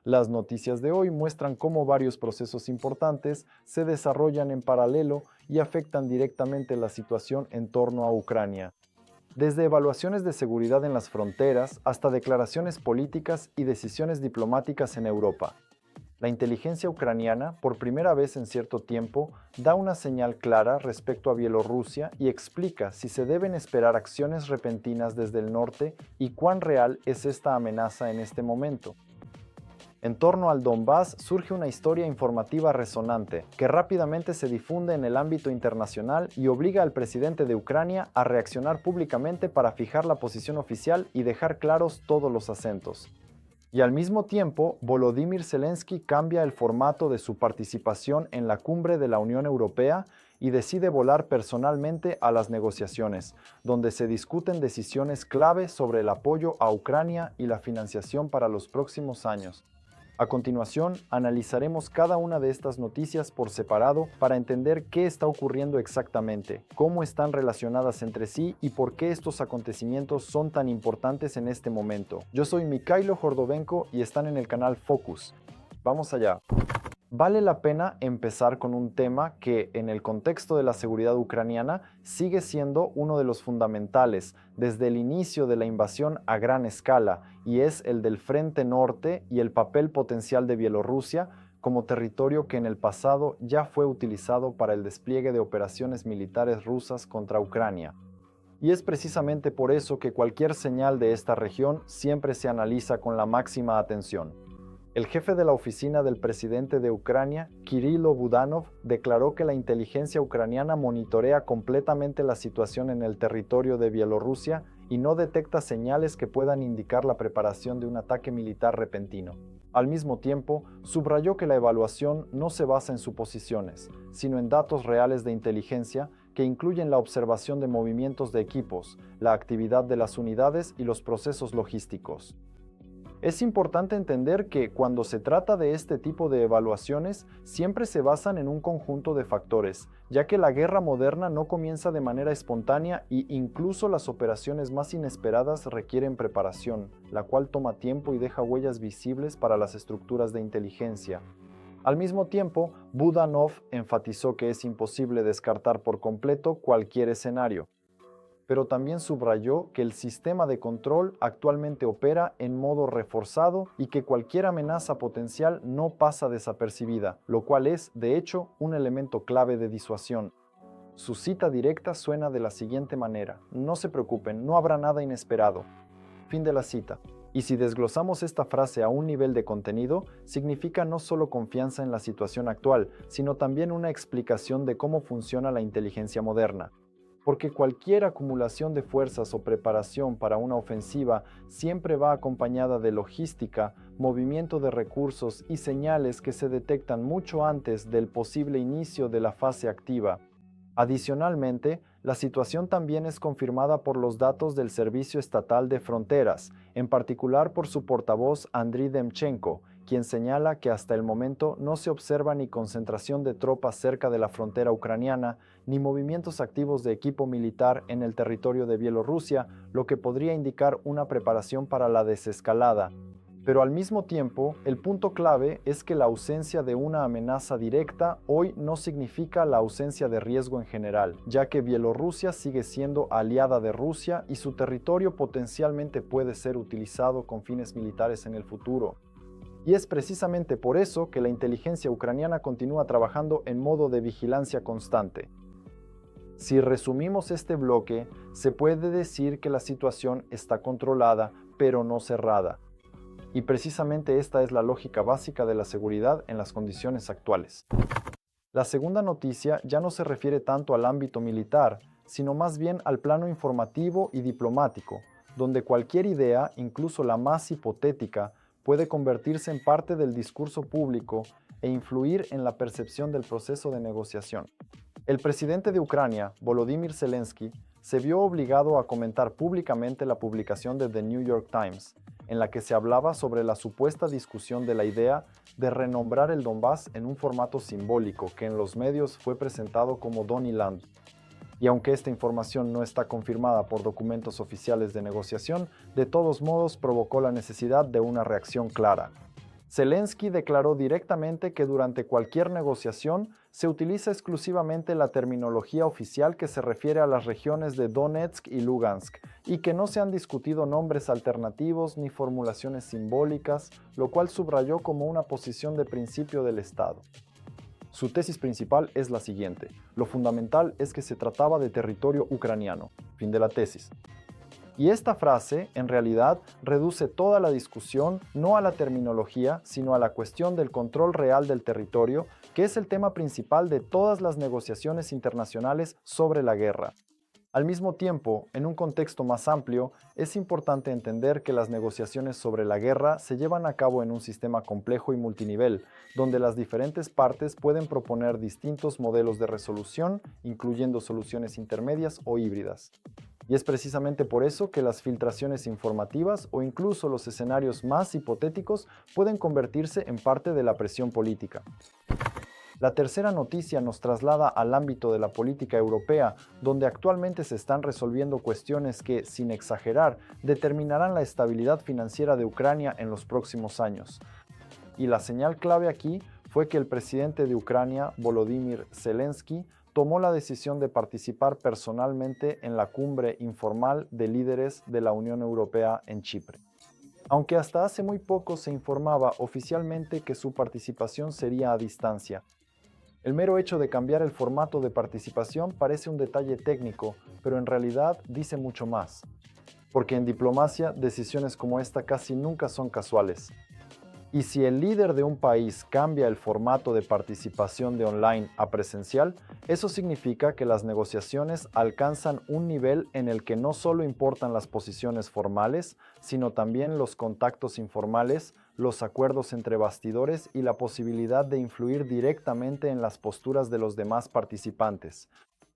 Las noticias de hoy muestran cómo varios procesos importantes se desarrollan en paralelo y afectan directamente la situación en torno a Ucrania. Desde evaluaciones de seguridad en las fronteras hasta declaraciones políticas y decisiones diplomáticas en Europa. La inteligencia ucraniana, por primera vez en cierto tiempo, da una señal clara respecto a Bielorrusia y explica si se deben esperar acciones repentinas desde el norte y cuán real es esta amenaza en este momento. En torno al Donbass surge una historia informativa resonante, que rápidamente se difunde en el ámbito internacional y obliga al presidente de Ucrania a reaccionar públicamente para fijar la posición oficial y dejar claros todos los acentos. Y al mismo tiempo, Volodymyr Zelensky cambia el formato de su participación en la cumbre de la Unión Europea y decide volar personalmente a las negociaciones, donde se discuten decisiones clave sobre el apoyo a Ucrania y la financiación para los próximos años. A continuación, analizaremos cada una de estas noticias por separado para entender qué está ocurriendo exactamente, cómo están relacionadas entre sí y por qué estos acontecimientos son tan importantes en este momento. Yo soy Mikhailo Jordovenko y están en el canal Focus. Vamos allá. Vale la pena empezar con un tema que, en el contexto de la seguridad ucraniana, sigue siendo uno de los fundamentales desde el inicio de la invasión a gran escala, y es el del Frente Norte y el papel potencial de Bielorrusia como territorio que en el pasado ya fue utilizado para el despliegue de operaciones militares rusas contra Ucrania. Y es precisamente por eso que cualquier señal de esta región siempre se analiza con la máxima atención. El jefe de la oficina del presidente de Ucrania, Kirilo Budanov, declaró que la inteligencia ucraniana monitorea completamente la situación en el territorio de Bielorrusia y no detecta señales que puedan indicar la preparación de un ataque militar repentino. Al mismo tiempo, subrayó que la evaluación no se basa en suposiciones, sino en datos reales de inteligencia que incluyen la observación de movimientos de equipos, la actividad de las unidades y los procesos logísticos. Es importante entender que cuando se trata de este tipo de evaluaciones, siempre se basan en un conjunto de factores, ya que la guerra moderna no comienza de manera espontánea y incluso las operaciones más inesperadas requieren preparación, la cual toma tiempo y deja huellas visibles para las estructuras de inteligencia. Al mismo tiempo, Budanov enfatizó que es imposible descartar por completo cualquier escenario, pero también subrayó que el sistema de control actualmente opera en modo reforzado y que cualquier amenaza potencial no pasa desapercibida, lo cual es, de hecho, un elemento clave de disuasión. Su cita directa suena de la siguiente manera: "No se preocupen, no habrá nada inesperado". Fin de la cita. Y si desglosamos esta frase a un nivel de contenido, significa no solo confianza en la situación actual, sino también una explicación de cómo funciona la inteligencia moderna. Porque cualquier acumulación de fuerzas o preparación para una ofensiva siempre va acompañada de logística, movimiento de recursos y señales que se detectan mucho antes del posible inicio de la fase activa. Adicionalmente, la situación también es confirmada por los datos del Servicio Estatal de Fronteras, en particular por su portavoz Andriy Demchenko, quien señala que hasta el momento no se observa ni concentración de tropas cerca de la frontera ucraniana, ni movimientos activos de equipo militar en el territorio de Bielorrusia, lo que podría indicar una preparación para la desescalada. Pero al mismo tiempo, el punto clave es que la ausencia de una amenaza directa hoy no significa la ausencia de riesgo en general, ya que Bielorrusia sigue siendo aliada de Rusia y su territorio potencialmente puede ser utilizado con fines militares en el futuro. Y es precisamente por eso que la inteligencia ucraniana continúa trabajando en modo de vigilancia constante. Si resumimos este bloque, se puede decir que la situación está controlada, pero no cerrada. Y precisamente esta es la lógica básica de la seguridad en las condiciones actuales. La segunda noticia ya no se refiere tanto al ámbito militar, sino más bien al plano informativo y diplomático, donde cualquier idea, incluso la más hipotética, puede convertirse en parte del discurso público e influir en la percepción del proceso de negociación. El presidente de Ucrania, Volodymyr Zelensky, se vio obligado a comentar públicamente la publicación de The New York Times, en la que se hablaba sobre la supuesta discusión de la idea de renombrar el Donbass en un formato simbólico que en los medios fue presentado como Doniland. Y aunque esta información no está confirmada por documentos oficiales de negociación, de todos modos provocó la necesidad de una reacción clara. Zelensky declaró directamente que durante cualquier negociación se utiliza exclusivamente la terminología oficial que se refiere a las regiones de Donetsk y Lugansk, y que no se han discutido nombres alternativos ni formulaciones simbólicas, lo cual subrayó como una posición de principio del Estado. Su tesis principal es la siguiente: lo fundamental es que se trataba de territorio ucraniano. Fin de la tesis. Y esta frase, en realidad, reduce toda la discusión no a la terminología, sino a la cuestión del control real del territorio, que es el tema principal de todas las negociaciones internacionales sobre la guerra. Al mismo tiempo, en un contexto más amplio, es importante entender que las negociaciones sobre la guerra se llevan a cabo en un sistema complejo y multinivel, donde las diferentes partes pueden proponer distintos modelos de resolución, incluyendo soluciones intermedias o híbridas. Y es precisamente por eso que las filtraciones informativas o incluso los escenarios más hipotéticos pueden convertirse en parte de la presión política. La tercera noticia nos traslada al ámbito de la política europea, donde actualmente se están resolviendo cuestiones que, sin exagerar, determinarán la estabilidad financiera de Ucrania en los próximos años. Y la señal clave aquí fue que el presidente de Ucrania, Volodymyr Zelensky, tomó la decisión de participar personalmente en la cumbre informal de líderes de la Unión Europea en Chipre. Aunque hasta hace muy poco se informaba oficialmente que su participación sería a distancia. El mero hecho de cambiar el formato de participación parece un detalle técnico, pero en realidad dice mucho más. Porque en diplomacia, decisiones como esta casi nunca son casuales. Y si el líder de un país cambia el formato de participación de online a presencial, eso significa que las negociaciones alcanzan un nivel en el que no solo importan las posiciones formales, sino también los contactos informales, los acuerdos entre bastidores y la posibilidad de influir directamente en las posturas de los demás participantes.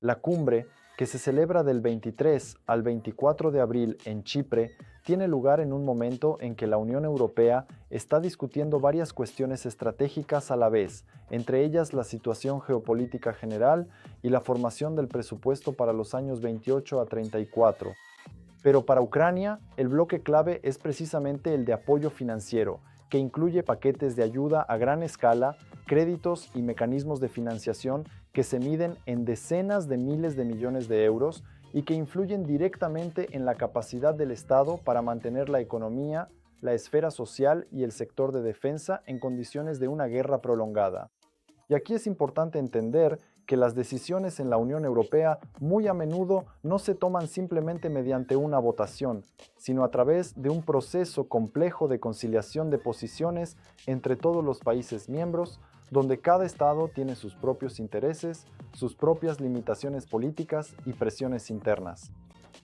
La cumbre, que se celebra del 23 al 24 de abril en Chipre, tiene lugar en un momento en que la Unión Europea está discutiendo varias cuestiones estratégicas a la vez, entre ellas la situación geopolítica general y la formación del presupuesto para los años 28 a 34. Pero para Ucrania, el bloque clave es precisamente el de apoyo financiero, que incluye paquetes de ayuda a gran escala, créditos y mecanismos de financiación que se miden en decenas de miles de millones de euros y que influyen directamente en la capacidad del Estado para mantener la economía, la esfera social y el sector de defensa en condiciones de una guerra prolongada. Y aquí es importante entender que las decisiones en la Unión Europea muy a menudo no se toman simplemente mediante una votación, sino a través de un proceso complejo de conciliación de posiciones entre todos los países miembros, donde cada Estado tiene sus propios intereses, sus propias limitaciones políticas y presiones internas.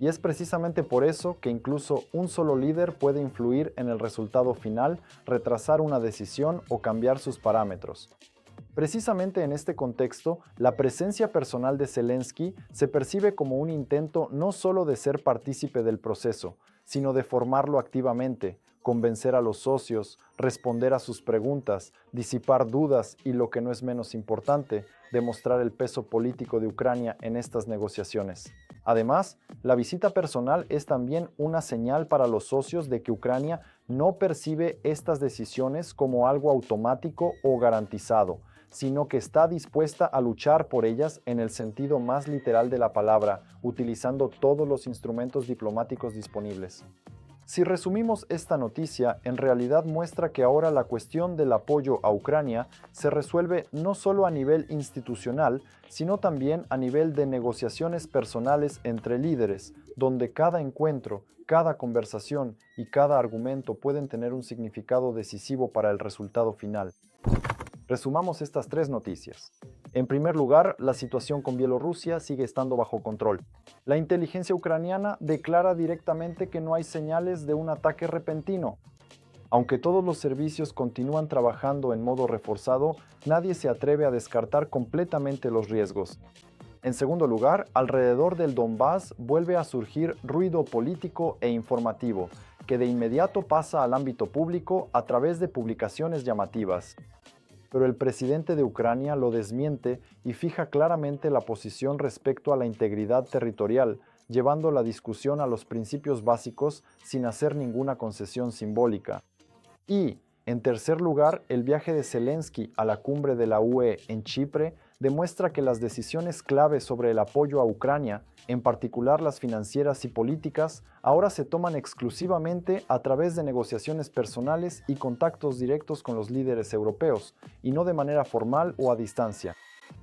Y es precisamente por eso que incluso un solo líder puede influir en el resultado final, retrasar una decisión o cambiar sus parámetros. Precisamente en este contexto, la presencia personal de Zelensky se percibe como un intento no solo de ser partícipe del proceso, sino de formarlo activamente, convencer a los socios, responder a sus preguntas, disipar dudas y, lo que no es menos importante, demostrar el peso político de Ucrania en estas negociaciones. Además, la visita personal es también una señal para los socios de que Ucrania no percibe estas decisiones como algo automático o garantizado, sino que está dispuesta a luchar por ellas en el sentido más literal de la palabra, utilizando todos los instrumentos diplomáticos disponibles. Si resumimos esta noticia, en realidad muestra que ahora la cuestión del apoyo a Ucrania se resuelve no solo a nivel institucional, sino también a nivel de negociaciones personales entre líderes, donde cada encuentro, cada conversación y cada argumento pueden tener un significado decisivo para el resultado final. Resumamos estas tres noticias. En primer lugar, la situación con Bielorrusia sigue estando bajo control. La inteligencia ucraniana declara directamente que no hay señales de un ataque repentino. Aunque todos los servicios continúan trabajando en modo reforzado, nadie se atreve a descartar completamente los riesgos. En segundo lugar, alrededor del Donbass vuelve a surgir ruido político e informativo, que de inmediato pasa al ámbito público a través de publicaciones llamativas. Pero el presidente de Ucrania lo desmiente y fija claramente la posición respecto a la integridad territorial, llevando la discusión a los principios básicos sin hacer ninguna concesión simbólica. Y, En tercer lugar, el viaje de Zelensky a la cumbre de la UE en Chipre demuestra que las decisiones clave sobre el apoyo a Ucrania, en particular las financieras y políticas, ahora se toman exclusivamente a través de negociaciones personales y contactos directos con los líderes europeos, y no de manera formal o a distancia.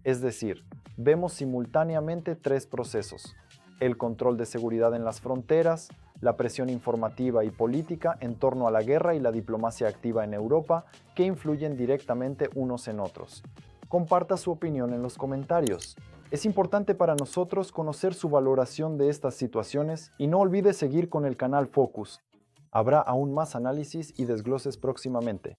Es decir, vemos simultáneamente tres procesos: el control de seguridad en las fronteras, la presión informativa y política en torno a la guerra y la diplomacia activa en Europa, que influyen directamente unos en otros. Comparta su opinión en los comentarios. Es importante para nosotros conocer su valoración de estas situaciones y no olvide seguir con el canal Focus. Habrá aún más análisis y desgloses próximamente.